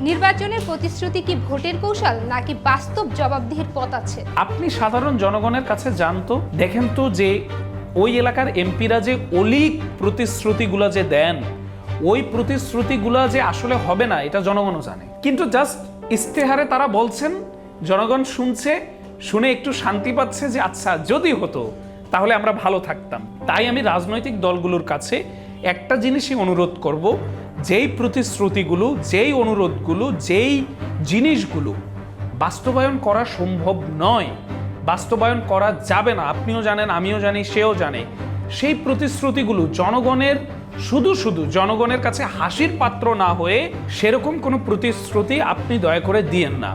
নির্বাচনের প্রতিশ্রুতি কি ভোটের কৌশল নাকি বাস্তব জবাবদিহির পথ আছে? আপনি সাধারণ জনগণের কাছে জানতো দেখেন তো যে ওই এলাকার এমপিরা যে অলিক প্রতিশ্রুতিগুলো যে দেন, ওই প্রতিশ্রুতিগুলো যে আসলে হবে না এটা জনগণও জানে, কিন্তু জাস্ট ইস্তেহারে তারা বলছেন, জনগণ শুনছে, শুনে একটু শান্তি পাচ্ছে যে আচ্ছা যদি হতো তাহলে আমরা ভালো থাকতাম। তাই আমি রাজনৈতিক দলগুলোর কাছে একটা জিনিসই অনুরোধ করব, যেই প্রতিশ্রুতিগুলো, যেই অনুরোধগুলো, যেই জিনিসগুলো বাস্তবায়ন করা সম্ভব নয়, বাস্তবায়ন করা যাবে না, আপনিও জানেন, আমিও জানি, সেও জানে, সেই প্রতিশ্রুতিগুলো জনগণের শুধু জনগণের কাছে হাসির পাত্র না হয়ে সেরকম কোনো প্রতিশ্রুতি আপনি দয়া করে দিয়েন না।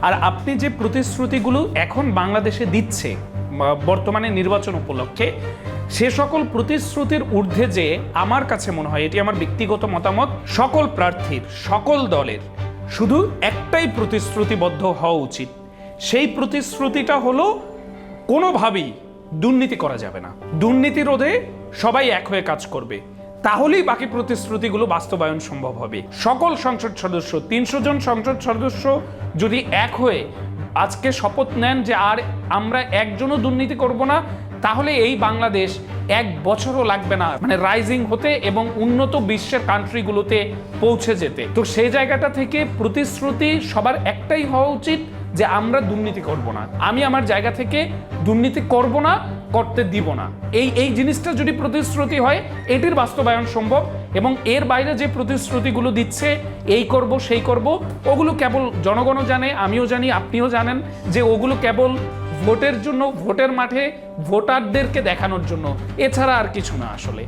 আর আপনি যে প্রতিশ্রুতিগুলো এখন বাংলাদেশে দিচ্ছে বর্তমানে নির্বাচন উপলক্ষে, সে সকল প্রতিশ্রুতির ঊর্ধ্বে যে আমার কাছে মনে হয়, এটি আমার ব্যক্তিগত মতামত, সকল প্রার্থীর, সকল দলের শুধু একটাই প্রতিশ্রুতিবদ্ধ হওয়া উচিত। সেই প্রতিশ্রুতিটা হলো কোনোভাবেই দুর্নীতি করা যাবে না, দুর্নীতি রোধে সবাই এক হয়ে কাজ করবে, তাহলেই বাকি প্রতিশ্রুতিগুলো বাস্তবায়ন সম্ভব হবে। সকল সংসদ সদস্য, 300 জন সংসদ সদস্য যদি এক হয়ে আজকে শপথ নেন যে আর আমরা একজনও দুর্নীতি করব না, তাহলে এই বাংলাদেশ 1 বছরও লাগবে না মানে রাইজিং হতে এবং উন্নত বিশ্বের কান্ট্রিগুলোতে পৌঁছে যেতে। তো সেই জায়গাটা থেকে প্রতিশ্রুতি সবার একটাই হওয়া উচিত যে আমরা দুর্নীতি করব না, আমি আমার জায়গা থেকে দুর্নীতি করব না, করতে দিব না। এই জিনিসটা যদি প্রতিশ্রুতি হয়, এটির বাস্তবায়ন সম্ভব। এবং এর বাইরে যে প্রতিশ্রুতিগুলো দিচ্ছে, এই করব সেই করব, ওগুলো কেবল জনগণও জানে, আমিও জানি, আপনিও জানেন যে ওগুলো কেবল ভোটের জন্য, ভোটের মাঠে ভোটারদেরকে দেখানোর জন্য, এছাড়া আর কিছু না আসলে।